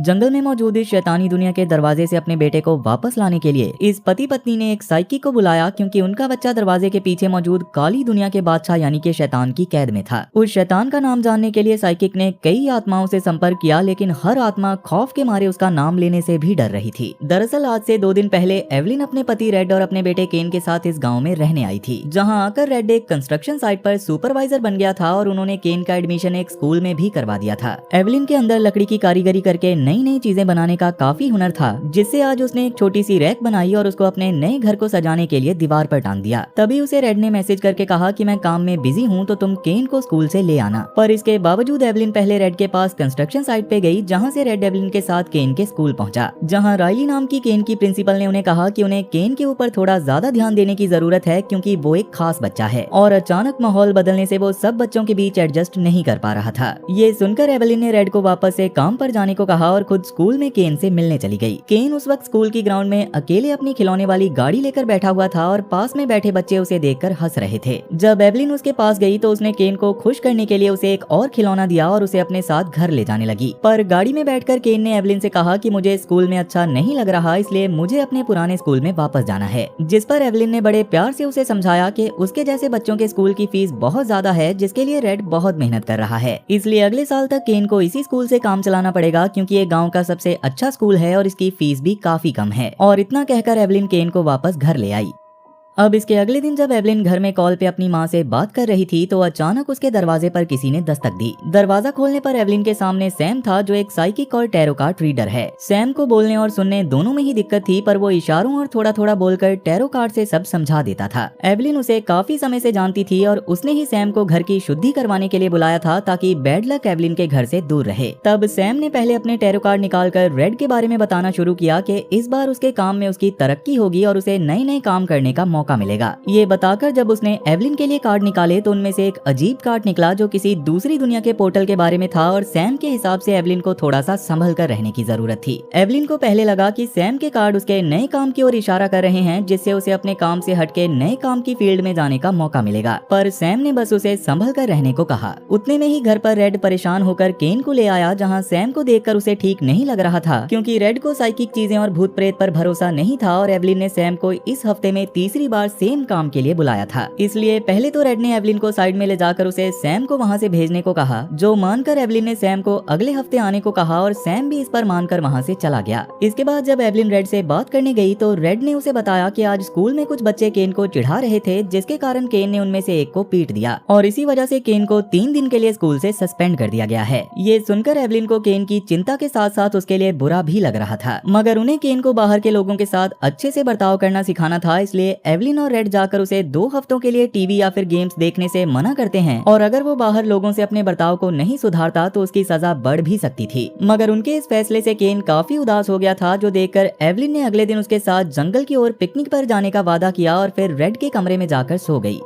जंगल में मौजूद इस शैतानी दुनिया के दरवाजे से अपने बेटे को वापस लाने के लिए इस पति पत्नी ने एक साइकिक को बुलाया, क्योंकि उनका बच्चा दरवाजे के पीछे मौजूद काली दुनिया के बादशाह यानी कि शैतान की कैद में था। उस शैतान का नाम जानने के लिए साइकिक ने कई आत्माओं से संपर्क किया, लेकिन हर आत्मा खौफ के मारे उसका नाम लेने से भी डर रही थी। दरअसल आज से 2 दिन पहले एवलिन अपने पति रेड और अपने बेटे केन के साथ इस गाँव में रहने आई थी, जहाँ आकर रेड एक कंस्ट्रक्शन साइट पर सुपरवाइजर बन गया था और उन्होंने केन का एडमिशन एक स्कूल में भी करवा दिया था। एवलिन के अंदर लकड़ी की कारीगरी करके नई नई चीजें बनाने का काफी हुनर था, जिससे आज उसने एक छोटी सी रैक बनाई और उसको अपने नए घर को सजाने के लिए दीवार पर टांग दिया। तभी उसे रेड ने मैसेज करके कहा कि मैं काम में बिजी हूँ तो तुम केन को स्कूल से ले आना। पर इसके बावजूद एवलिन पहले रेड के पास कंस्ट्रक्शन साइट पे गई, जहाँ से रेड एवलिन के साथ केन के स्कूल पहुंचा, जहाँ राइली नाम की केन की प्रिंसिपल ने उन्हें कहा कि उन्हें केन के ऊपर थोड़ा ज्यादा ध्यान देने की जरूरत है, क्योंकि वो एक खास बच्चा है और अचानक माहौल बदलने से वो सब बच्चों के बीच एडजस्ट नहीं कर पा रहा था। ये सुनकर एवलिन ने रेड को वापस से काम पर जाने को कहा और खुद स्कूल में केन से मिलने चली गई। केन उस वक्त स्कूल की ग्राउंड में अकेले अपनी खिलौने वाली गाड़ी लेकर बैठा हुआ था और पास में बैठे बच्चे उसे देखकर हंस रहे थे। जब एवलिन उसके पास गई तो उसने केन को खुश करने के लिए उसे एक और खिलौना दिया और उसे अपने साथ घर ले जाने लगी। पर गाड़ी में बैठकर केन ने एवलिन से कहा कि मुझे स्कूल में अच्छा नहीं लग रहा, इसलिए मुझे अपने पुराने स्कूल में वापस जाना है। जिस पर एवलिन ने बड़े प्यार से उसे समझाया कि उसके जैसे बच्चों के स्कूल की फीस बहुत ज्यादा है, जिसके लिए रेड बहुत मेहनत कर रहा है, इसलिए अगले साल तक केन को इसी स्कूल से काम चलाना पड़ेगा, क्योंकि ये गाँव का सबसे अच्छा स्कूल है और इसकी फीस भी काफी कम है। और इतना कहकर एवलिन केन को वापस घर ले आई। अब इसके अगले दिन जब एवलिन घर में कॉल पे अपनी माँ से बात कर रही थी तो अचानक उसके दरवाजे पर किसी ने दस्तक दी। दरवाजा खोलने पर एवलिन के सामने सैम था, जो एक साइकिक और टैरो कार्ड रीडर है। सैम को बोलने और सुनने दोनों में ही दिक्कत थी, पर वो इशारों और थोड़ा थोड़ा बोलकर टैरो कार्ड से सब समझा देता था। एवलिन उसे काफी समय से जानती थी और उसने ही सैम को घर की शुद्धि करवाने के लिए बुलाया था, ताकि बैड लक एवलिन के घर से दूर रहे। तब सैम ने पहले अपने टैरो कार्ड निकालकर रेड के बारे में बताना शुरू किया कि इस बार उसके काम में उसकी तरक्की होगी और उसे नए नए काम करने का मौका मिलेगा। ये बताकर जब उसने एवलिन के लिए कार्ड निकाले तो उनमें से एक अजीब कार्ड निकला, जो किसी दूसरी दुनिया के पोर्टल के बारे में था और सैम के हिसाब से एवलिन को थोड़ा सा संभल कर रहने की जरूरत थी। एवलिन को पहले लगा कि सैम के कार्ड उसके नए काम की ओर इशारा कर रहे हैं, जिससे उसे अपने काम से हटके नए काम की फील्ड में जाने का मौका मिलेगा। पर सैम ने बस उसे संभल कर रहने को कहा। उतने में ही घर पर रेड परेशान होकर केन को ले आया, जहाँ सैम को देखकर उसे ठीक नहीं लग रहा था, क्योंकि रेड को साइकिक चीजें और भूत प्रेत पर भरोसा नहीं था और एवलिन ने सैम को इस हफ्ते में तीसरी बार सेम काम के लिए बुलाया था। इसलिए पहले तो रेड ने एवलिन को साइड में ले जाकर उसे सैम को वहाँ से भेजने को कहा, जो मानकर एवलिन ने सैम को अगले हफ्ते आने को कहा और सैम भी इस पर मानकर वहाँ से चला गया। इसके बाद जब एवलिन रेड से बात करने गई तो रेड ने उसे बताया कि आज स्कूल में कुछ बच्चे केन को चिढ़ा रहे थे, जिसके कारण केन ने उनमें से एक को पीट दिया और इसी वजह से केन को 3 दिन के लिए स्कूल से सस्पेंड कर दिया गया है। ये सुनकर एवलिन को केन की चिंता के साथ साथ उसके लिए बुरा भी लग रहा था, मगर उन्हें केन को बाहर के लोगों के साथ अच्छे से बर्ताव करना सिखाना था। इसलिए एवलिन और रेड जाकर उसे 2 हफ्तों के लिए टीवी या फिर गेम्स देखने से मना करते हैं, और अगर वो बाहर लोगों से अपने बर्ताव को नहीं सुधारता तो उसकी सजा बढ़ भी सकती थी। मगर उनके इस फैसले से केन काफी उदास हो गया था, जो देखकर एवलिन ने अगले दिन उसके साथ जंगल की ओर पिकनिक पर जाने का वादा किया और फिर रेड के कमरे में जाकर सो गई।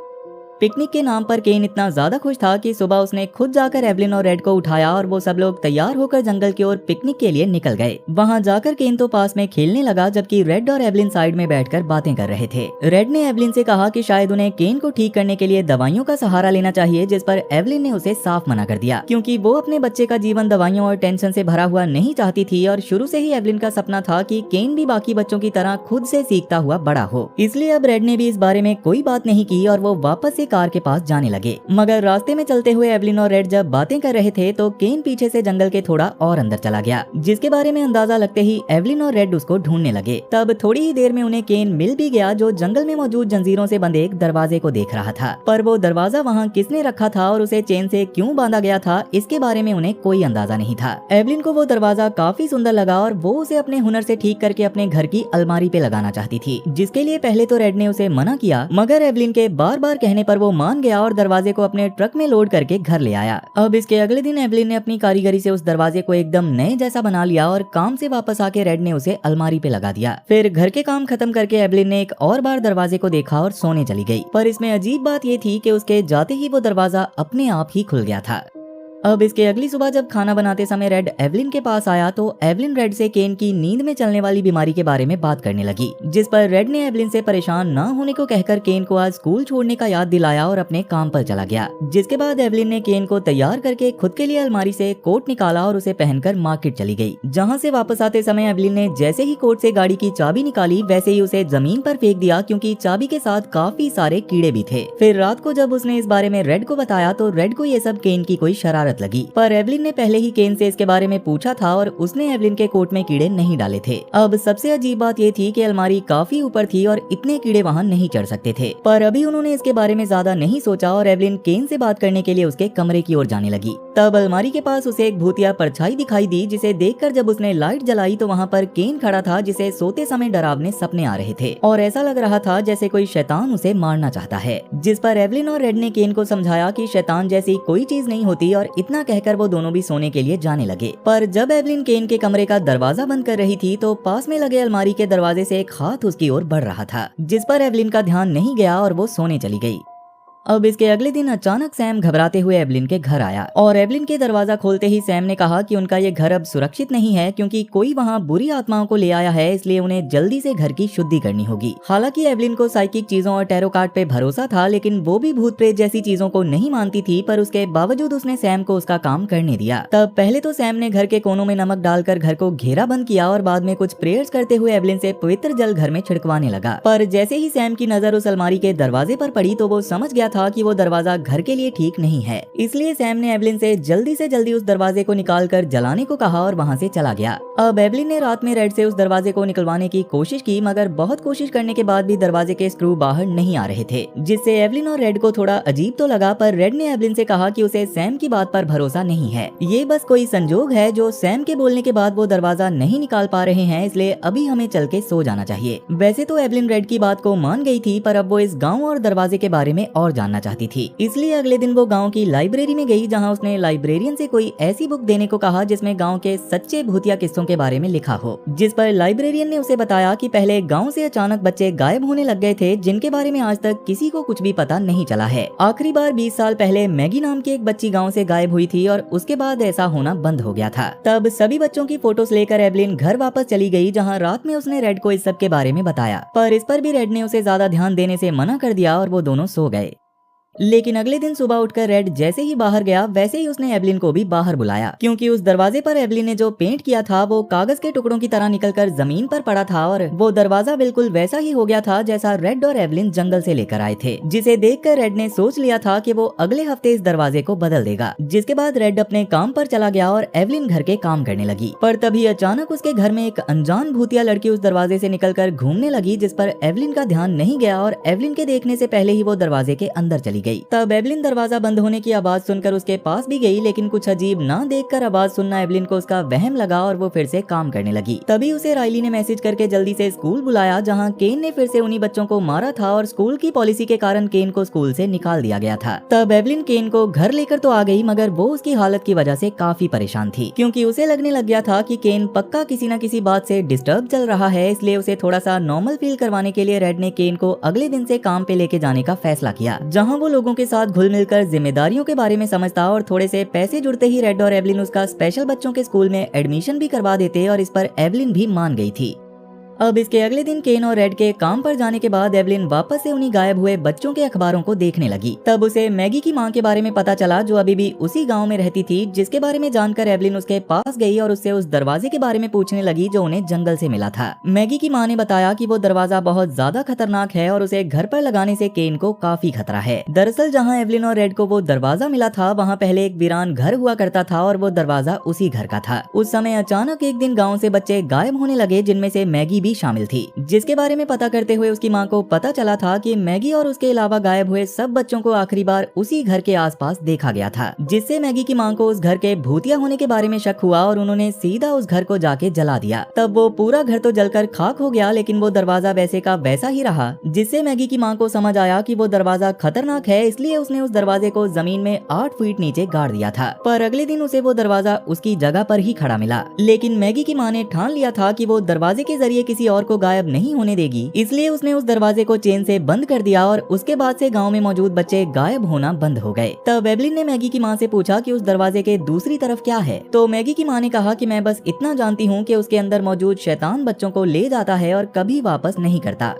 पिकनिक के नाम पर केन इतना ज्यादा खुश था कि सुबह उसने खुद जाकर एवलिन और रेड को उठाया और वो सब लोग तैयार होकर जंगल की ओर पिकनिक के लिए निकल गए। वहाँ जाकर केन तो पास में खेलने लगा, जबकि रेड और एवलिन साइड में बैठकर बातें कर रहे थे। रेड ने एवलिन से कहा कि शायद उन्हें केन को ठीक करने के लिए दवाइयों का सहारा लेना चाहिए, जिस पर एवलिन ने उसे साफ मना कर दिया, क्योंकि वो अपने बच्चे का जीवन दवाइयों और टेंशन से भरा हुआ नहीं चाहती थी और शुरू से ही एवलिन का सपना था कि केन भी बाकी बच्चों की तरह खुद से सीखता हुआ बड़ा हो। इसलिए अब रेड ने भी इस बारे में कोई बात नहीं की और वो वापस से कार के पास जाने लगे। मगर रास्ते में चलते हुए एवलिन और रेड जब बातें कर रहे थे तो केन पीछे से जंगल के थोड़ा और अंदर चला गया, जिसके बारे में अंदाजा लगते ही एवलिन और रेड उसको ढूंढने लगे। तब थोड़ी ही देर में उन्हें केन मिल भी गया, जो जंगल में मौजूद जंजीरों से बंधे एक दरवाजे को देख रहा था। पर वो दरवाजा वहाँ किसने रखा था और उसे चेन से क्यों बांधा गया था, इसके बारे में उन्हें कोई अंदाजा नहीं था। एवलिन को वो दरवाजा काफी सुंदर लगा और वो उसे अपने हुनर से ठीक करके अपने घर की अलमारी पे लगाना चाहती थी, जिसके लिए पहले तो रेड ने उसे मना किया, मगर एवलिन के बार बार कहने पर वो मान गया और दरवाजे को अपने ट्रक में लोड करके घर ले आया। अब इसके अगले दिन एवलिन ने अपनी कारीगरी से उस दरवाजे को एकदम नए जैसा बना लिया और काम से वापस आके रेड ने उसे अलमारी पे लगा दिया। फिर घर के काम खत्म करके एवलिन ने एक और बार दरवाजे को देखा और सोने चली गई। पर इसमें अजीब बात ये थी कि उसके जाते ही वो दरवाजा अपने आप ही खुल गया था। अब इसके अगली सुबह जब खाना बनाते समय रेड एवलिन के पास आया तो एवलिन रेड से केन की नींद में चलने वाली बीमारी के बारे में बात करने लगी, जिस पर रेड ने एवलिन से परेशान न होने को कहकर केन को आज स्कूल छोड़ने का याद दिलाया और अपने काम पर चला गया। जिसके बाद एवलिन ने केन को तैयार करके खुद के लिए अलमारी से कोट निकाला और उसे पहनकर मार्केट चली गई, जहाँ से वापस आते समय एवलिन ने जैसे ही कोट से गाड़ी की चाबी निकाली वैसे ही उसे जमीन पर फेंक दिया, क्योंकि चाबी के साथ काफी सारे कीड़े भी थे। फिर रात को जब उसने इस बारे में रेड को बताया तो रेड को ये सब केन की कोई शरारत लगी, पर एवलिन ने पहले ही केन से इसके बारे में पूछा था और उसने एवलिन के कोट में कीड़े नहीं डाले थे। अब सबसे अजीब बात ये थी कि अलमारी काफी ऊपर थी और इतने कीड़े वहाँ नहीं चढ़ सकते थे, पर अभी उन्होंने इसके बारे में ज्यादा नहीं सोचा और एवलिन केन से बात करने के लिए उसके कमरे की ओर जाने लगी। तब अलमारी के पास उसे एक भूतिया परछाई दिखाई दी, जिसे देखकर जब उसने लाइट जलाई तो वहाँ पर केन खड़ा था, जिसे सोते समय डरावने सपने आ रहे थे और ऐसा लग रहा था जैसे कोई शैतान उसे मारना चाहता है। जिस पर एवलिन और रेड ने केन को समझाया कि शैतान जैसी कोई चीज नहीं होती और इतना कहकर वो दोनों भी सोने के लिए जाने लगे। पर जब एवलिन केन के कमरे का दरवाजा बंद कर रही थी तो पास में लगे अलमारी के दरवाजे से एक हाथ उसकी ओर बढ़ रहा था, जिस पर एवलिन का ध्यान नहीं गया और वो सोने चली गई। अब इसके अगले दिन अचानक सैम घबराते हुए एवलिन के घर आया और एवलिन के दरवाजा खोलते ही सैम ने कहा कि उनका ये घर अब सुरक्षित नहीं है, क्योंकि कोई वहाँ बुरी आत्माओं को ले आया है, इसलिए उन्हें जल्दी से घर की शुद्धि करनी होगी। हालांकि एवलिन को साइकिक चीजों और टैरो कार्ड पे भरोसा था, लेकिन वो भी भूत प्रेत जैसी चीजों को नहीं मानती थी, पर उसके बावजूद उसने सैम को उसका काम करने दिया। तब पहले तो सैम ने घर के कोनों में नमक डालकर घर को घेरा बंद किया और बाद में कुछ प्रेयर्स करते हुए एवलिन से पवित्र जल घर में छिड़कवाने लगा। पर जैसे ही सैम की नजर उस अलमारी के दरवाजे पर पड़ी तो वो समझ गया था कि वो दरवाजा घर के लिए ठीक नहीं है, इसलिए सैम ने एवलिन से जल्दी उस दरवाजे को निकालकर जलाने को कहा और वहाँ से चला गया। अब एवलिन ने रात में रेड से उस दरवाजे को निकलवाने की कोशिश की, मगर बहुत कोशिश करने के बाद भी दरवाजे के स्क्रू बाहर नहीं आ रहे थे, जिससे एवलिन और रेड को थोड़ा अजीब तो लगा। पर रेड ने एवलिन से कहा कि उसे सैम की बात पर भरोसा नहीं है, ये बस कोई संजोग है जो सैम के बोलने के बाद वो दरवाजा नहीं निकाल पा रहे हैं, इसलिए अभी हमें चल के सो जाना चाहिए। वैसे तो एवलिन रेड की बात को मान गई थी, पर अब वो इस गाँव और दरवाजे के बारे में और जानना चाहती थी, इसलिए अगले दिन वो गांव की लाइब्रेरी में गई, जहां उसने लाइब्रेरियन से कोई ऐसी बुक देने को कहा जिसमें गांव के सच्चे भूतिया किस्सों के बारे में लिखा हो। जिस पर लाइब्रेरियन ने उसे बताया कि पहले गांव से अचानक बच्चे गायब होने लग गए थे, जिनके बारे में आज तक किसी को कुछ भी पता नहीं चला है। आखिरी बार 20 साल पहले मैगी नाम की एक बच्ची गाँव से गायब हुई थी और उसके बाद ऐसा होना बंद हो गया था। तब सभी बच्चों की फोटोज लेकर एवलिन घर वापस चली गई, जहाँ रात में उसने रेड को इस सब के बारे में बताया, पर इस पर भी रेड ने उसे ज्यादा ध्यान देने से मना कर दिया और वो दोनों सो गए। लेकिन अगले दिन सुबह उठकर रेड जैसे ही बाहर गया वैसे ही उसने एवलिन को भी बाहर बुलाया, क्योंकि उस दरवाजे पर एवलिन ने जो पेंट किया था वो कागज के टुकड़ों की तरह निकलकर जमीन पर पड़ा था और वो दरवाजा बिल्कुल वैसा ही हो गया था जैसा रेड और एवलिन जंगल से लेकर आए थे, जिसे देखकर रेड ने सोच लिया था कि वो अगले हफ्ते इस दरवाजे को बदल देगा। जिसके बाद रेड अपने काम पर चला गया और एवलिन घर के काम करने लगी। पर तभी अचानक उसके घर में एक अनजान भूतिया लड़की उस दरवाजे से निकलकर घूमने लगी, जिस पर एवलिन का ध्यान नहीं गया और एवलिन के देखने से पहले ही वो दरवाजे के अंदर चली गई। तब एवलिन दरवाजा बंद होने की आवाज सुनकर उसके पास भी गई, लेकिन कुछ अजीब ना देखकर आवाज सुनना एवलिन को उसका वहम लगा और वो फिर से काम करने लगी। तभी उसे राइली ने मैसेज करके जल्दी से स्कूल बुलाया, जहां केन ने फिर से उन्हीं बच्चों को मारा था और स्कूल की पॉलिसी के कारण केन को स्कूल से निकाल दिया गया था। तब एवलिन केन को घर लेकर तो आ गई, मगर वो उसकी हालत की वजह से काफी परेशान थी, क्योंकि उसे लगने लग गया था कि केन पक्का किसी न किसी बात से डिस्टर्ब चल रहा है। इसलिए उसे थोड़ा सा नॉर्मल फील करवाने के लिए रेड ने केन को अगले दिन से काम पे लेके जाने का फैसला किया, जहाँ वो लोगों के साथ घुल मिलकर जिम्मेदारियों के बारे में समझता और थोड़े से पैसे जुड़ते ही रेड और एवलिन उसका स्पेशल बच्चों के स्कूल में एडमिशन भी करवा देते और इस पर एवलिन भी मान गई थी। अब इसके अगले दिन केन और रेड के काम पर जाने के बाद एवलिन वापस से उन्हीं गायब हुए बच्चों के अखबारों को देखने लगी। तब उसे मैगी की मां के बारे में पता चला, जो अभी भी उसी गांव में रहती थी, जिसके बारे में जानकर एवलिन उसके पास गई और उससे उस दरवाजे के बारे में पूछने लगी जो उन्हें जंगल से मिला था। मैगी की मां ने बताया कि वो दरवाजा बहुत ज्यादा खतरनाक है और उसे घर पर लगाने से केन को काफी खतरा है। दरअसल जहाँ एवलिन और रेड को वो दरवाजा मिला था वहाँ पहले एक वीरान घर हुआ करता था और वो दरवाजा उसी घर का था। उस समय अचानक एक दिन गाँव से बच्चे गायब होने लगे, जिनमें से मैगी भी शामिल थी, जिसके बारे में पता करते हुए उसकी मां को पता चला था कि मैगी और उसके अलावा गायब हुए सब बच्चों को आखिरी बार उसी घर के आसपास देखा गया था, जिससे मैगी की मां को उस घर के भूतिया होने के बारे में शक हुआ और उन्होंने सीधा उस घर को जाके जला दिया। तब वो पूरा घर तो जलकर खाक हो गया, लेकिन वो दरवाजा वैसे का वैसा ही रहा, जिससे मैगी की मां को समझ आया कि वो दरवाजा खतरनाक है, इसलिए उसने उस दरवाजे को जमीन में 8 फीट नीचे गाड़ दिया था। पर अगले दिन उसे वो दरवाजा उसकी जगह पर ही खड़ा मिला, लेकिन मैगी की मां ने ठान लिया था कि वो दरवाजे के जरिए किसी और को गायब नहीं होने देगी, इसलिए उसने उस दरवाजे को चेन से बंद कर दिया और उसके बाद से गांव में मौजूद बच्चे गायब होना बंद हो गए। तब एवलिन ने मैगी की माँ से पूछा कि उस दरवाजे के दूसरी तरफ क्या है। तो मैगी की माँ ने कहा कि मैं बस इतना जानती हूँ कि उसके अंदर मौजूद शैतान बच्चों को ले जाता है और कभी वापस नहीं करता।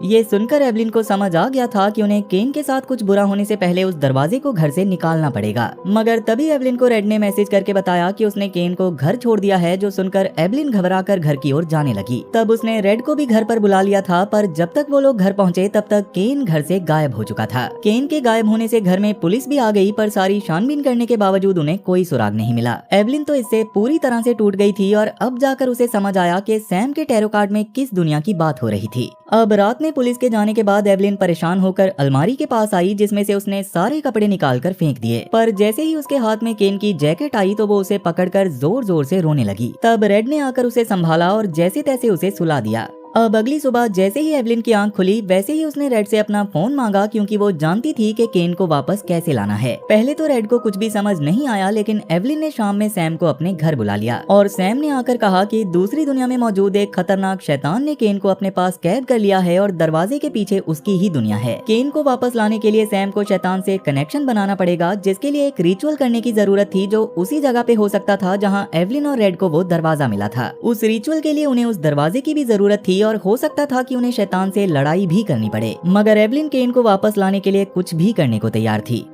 ये सुनकर एवलिन को समझ आ गया था कि उन्हें केन के साथ कुछ बुरा होने से पहले उस दरवाजे को घर से निकालना पड़ेगा। मगर तभी एवलिन को रेड ने मैसेज करके बताया कि उसने केन को घर छोड़ दिया है, जो सुनकर एवलिन घबराकर घर की ओर जाने लगी। तब उसने रेड को भी घर पर बुला लिया था, पर जब तक वो लोग घर पहुँचे तब तक केन घर से गायब हो चुका था। केन के गायब होने से घर में पुलिस भी आ गई, पर सारी छानबीन करने के बावजूद उन्हें कोई सुराग नहीं मिला। एवलिन तो इससे पूरी तरह से टूट गई थी और अब जाकर उसे समझ आया कि सैम के टैरो कार्ड में किस दुनिया की बात हो रही थी। अब रात में पुलिस के जाने के बाद एवलिन परेशान होकर अलमारी के पास आई, जिसमें से उसने सारे कपड़े निकालकर फेंक दिए। पर जैसे ही उसके हाथ में केन की जैकेट आई तो वो उसे पकड़कर जोर जोर से रोने लगी। तब रेड ने आकर उसे संभाला और जैसे तैसे उसे सुला दिया। अब अगली सुबह जैसे ही एवलिन की आंख खुली वैसे ही उसने रेड से अपना फोन मांगा, क्योंकि वो जानती थी कि केन को वापस कैसे लाना है। पहले तो रेड को कुछ भी समझ नहीं आया, लेकिन एवलिन ने शाम में सैम को अपने घर बुला लिया और सैम ने आकर कहा कि दूसरी दुनिया में मौजूद एक खतरनाक शैतान ने केन को अपने पास कैद कर लिया है और दरवाजे के पीछे उसकी ही दुनिया है। केन को वापस लाने के लिए सैम को शैतान से कनेक्शन बनाना पड़ेगा, जिसके लिए एक रिचुअल करने की जरूरत थी, जो उसी जगह पे हो सकता था जहाँ एवलिन और रेड को वो दरवाजा मिला था। उस रिचुअल के लिए उन्हें उस दरवाजे की भी जरूरत थी और हो सकता था कि उन्हें शैतान से लड़ाई भी करनी पड़े। मगर एवलिन केन को वापस लाने के लिए कुछ भी करने को तैयार थी।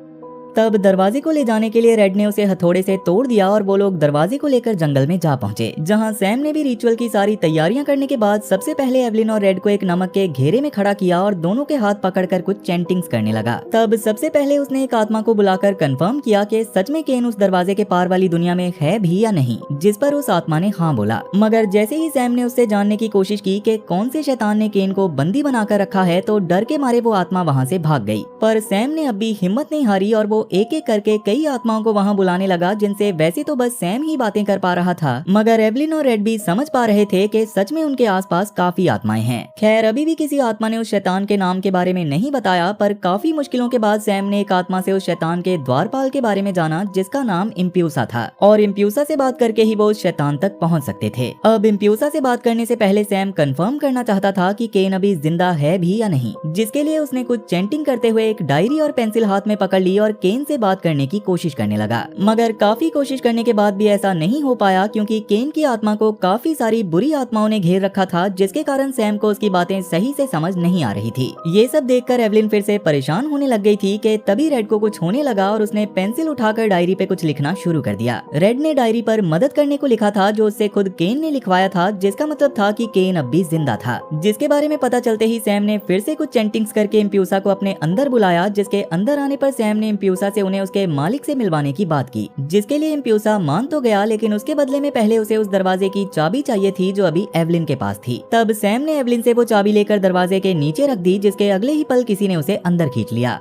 तब दरवाजे को ले जाने के लिए रेड ने उसे हथौड़े से तोड़ दिया और वो लोग दरवाजे को लेकर जंगल में जा पहुंचे, जहां सैम ने भी रिचुअल की सारी तैयारियां करने के बाद सबसे पहले एवलिन और रेड को एक नमक के घेरे में खड़ा किया और दोनों के हाथ पकड़कर कुछ चैंटिंग्स करने लगा। तब सबसे पहले उसने एक आत्मा को बुलाकर कंफर्म किया कि सच में केन उस दरवाजे के पार वाली दुनिया में है भी या नहीं, जिस पर उस आत्मा ने हाँ बोला। मगर जैसे ही सैम ने उससे जानने की कोशिश की कि कौन से शैतान ने केन को बंदी बनाकर रखा है, तो डर के मारे वो आत्मा वहाँ से भाग गई। पर सैम ने अब भी हिम्मत नहीं हारी और वो एक एक करके कई आत्माओं को वहां बुलाने लगा, जिनसे वैसे तो बस सैम ही बातें कर पा रहा था, मगर एवलिन और रेड भी समझ पा रहे थे कि सच में उनके आसपास काफी आत्माएं हैं। खैर अभी भी किसी आत्मा ने उस शैतान के नाम के बारे में नहीं बताया, पर काफी मुश्किलों के बाद सैम ने एक आत्मा से उस शैतान के द्वारपाल के बारे में जाना, जिसका नाम इम्प्यूसा था, और इम्प्यूसा से बात करके ही वो उस शैतान तक पहुंच सकते थे। अब इम्प्यूसा से बात करने से पहले सैम कंफर्म करना चाहता था कि केन अभी जिंदा है भी या नहीं, जिसके लिए उसने कुछ चैंटिंग करते हुए एक डायरी और पेंसिल हाथ में पकड़ ली और केन से बात करने की कोशिश करने लगा। मगर काफी कोशिश करने के बाद भी ऐसा नहीं हो पाया, क्योंकि केन की आत्मा को काफी सारी बुरी आत्माओं ने घेर रखा था, जिसके कारण सैम को उसकी बातें सही से समझ नहीं आ रही थी। ये सब देखकर एवलिन फिर से परेशान होने लग गई थी कि तभी रेड को कुछ होने लगा और उसने पेंसिल उठाकर डायरी पे कुछ लिखना शुरू कर दिया। रेड ने डायरी पर मदद करने को लिखा था, जो उससे खुद केन ने लिखवाया था, जिसका मतलब था कि केन अब भी जिंदा था। जिसके बारे में पता चलते ही सैम ने फिर से कुछ चैंटिंग्स करके इम्प्यूसा को अपने अंदर बुलाया, जिसके अंदर आने पर सैम ने इम्प्यूसा से उन्हें उसके मालिक से मिलवाने की बात की, जिसके लिए इम्प्यूसा मान तो गया, लेकिन उसके बदले में पहले उसे उस दरवाजे की चाबी चाहिए थी, जो अभी एवलिन के पास थी। तब सैम ने एवलिन से वो चाबी लेकर दरवाजे के नीचे रख दी, जिसके अगले ही पल किसी ने उसे अंदर खींच लिया।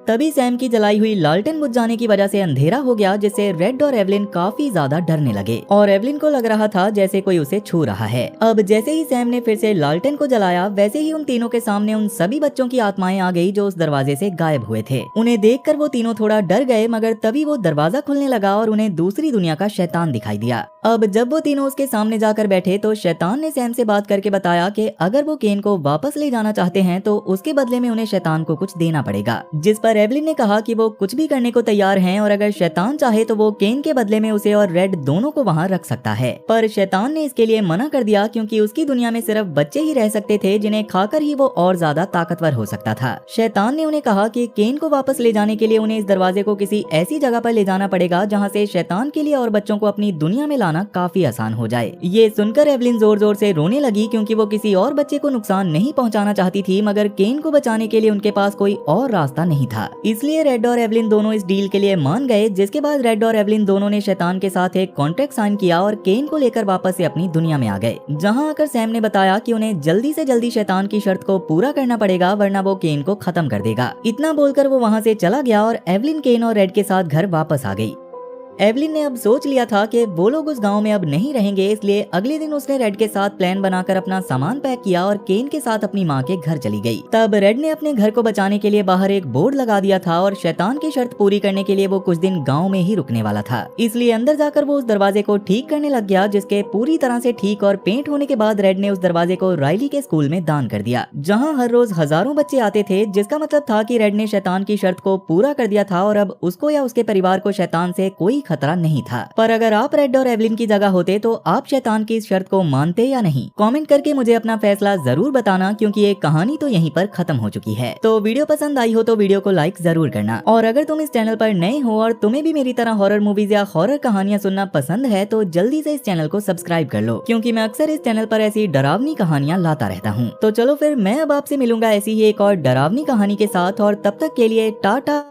तभी सैम की जलाई हुई लालटेन बुझ जाने की वजह से अंधेरा हो गया, जिससे रेड और एवलिन काफी ज्यादा डरने लगे और एवलिन को लग रहा था जैसे कोई उसे छू रहा है। अब जैसे ही सैम ने फिर से लालटेन को जलाया, वैसे ही उन तीनों के सामने उन सभी बच्चों की आत्माएं आ गई, जो उस दरवाजे से गायब हुए थे। उन्हें देखकर वो तीनों थोड़ा डर गए, मगर तभी वो दरवाजा खुलने लगा और उन्हें दूसरी दुनिया का शैतान दिखाई दिया। अब जब वो तीनों उसके सामने जाकर बैठे, तो शैतान ने सैम से बात करके बताया कि अगर वो केन को वापस ले जाना चाहते हैं, तो उसके बदले में उन्हें शैतान को कुछ देना पड़ेगा। जिस पर एवलिन ने कहा कि वो कुछ भी करने को तैयार हैं, और अगर शैतान चाहे तो वो केन के बदले में उसे और रेड दोनों को वहाँ रख सकता है। पर शैतान ने इसके लिए मना कर दिया, क्योंकि उसकी दुनिया में सिर्फ बच्चे ही रह सकते थे, जिन्हें खाकर ही वो और ज्यादा ताकतवर हो सकता था। शैतान ने उन्हें कहा कि केन को वापस ले जाने के लिए उन्हें इस दरवाजे को किसी ऐसी जगह पर ले जाना पड़ेगा, जहाँ से शैतान के लिए और बच्चों को अपनी दुनिया में लाना काफी आसान हो जाए। ये सुनकर एवलिन जोर जोर से रोने लगी, क्योंकि वो किसी और बच्चे को नुकसान नहीं पहुँचाना चाहती थी, मगर केन को बचाने के लिए उनके पास कोई और रास्ता नहीं था। इसलिए रेड और एवलिन दोनों इस डील के लिए मान गए, जिसके बाद रेड और एवलिन दोनों ने शैतान के साथ एक कॉन्ट्रैक्ट साइन किया और केन को लेकर वापस से अपनी दुनिया में आ गए। जहां आकर सैम ने बताया कि उन्हें जल्दी से जल्दी शैतान की शर्त को पूरा करना पड़ेगा, वरना वो केन को खत्म कर देगा। इतना बोलकर वो वहां से चला गया और एवलिन, केन और रेड के साथ घर वापस आ गई। एवलिन ने अब सोच लिया था कि वो लोग उस गांव में अब नहीं रहेंगे, इसलिए अगले दिन उसने रेड के साथ प्लान बनाकर अपना सामान पैक किया और केन के साथ अपनी माँ के घर चली गई। तब रेड ने अपने घर को बचाने के लिए बाहर एक बोर्ड लगा दिया था और शैतान की शर्त पूरी करने के लिए वो कुछ दिन गाँव में ही रुकने वाला था, इसलिए अंदर जाकर वो उस दरवाजे को ठीक करने लग गया, जिसके पूरी तरह से ठीक और पेंट होने के बाद रेड ने उस दरवाजे को राइली के स्कूल में दान कर दिया, जहाँ हर रोज हजारों बच्चे आते थे, जिसका मतलब था कि रेड ने शैतान की शर्त को पूरा कर दिया था और अब उसको या उसके परिवार को शैतान से कोई खतरा नहीं था। पर अगर आप रेड और एवलिन की जगह होते तो आप शैतान की इस शर्त को मानते या नहीं? कमेंट करके मुझे अपना फैसला जरूर बताना, क्योंकि ये कहानी तो यहीं पर खत्म हो चुकी है। तो वीडियो पसंद आई हो तो वीडियो को लाइक जरूर करना, और अगर तुम इस चैनल पर नए हो और तुम्हें भी मेरी तरह हॉरर मूवीज या हॉरर कहानियां सुनना पसंद है तो जल्दी से इस चैनल को सब्सक्राइब कर लो, क्योंकि मैं अक्सर इस चैनल पर ऐसी डरावनी कहानियां लाता रहता हूँ। तो चलो फिर मैं अब आपसे मिलूंगा ऐसी ही एक और डरावनी कहानी के साथ, और तब तक के लिए टाटा।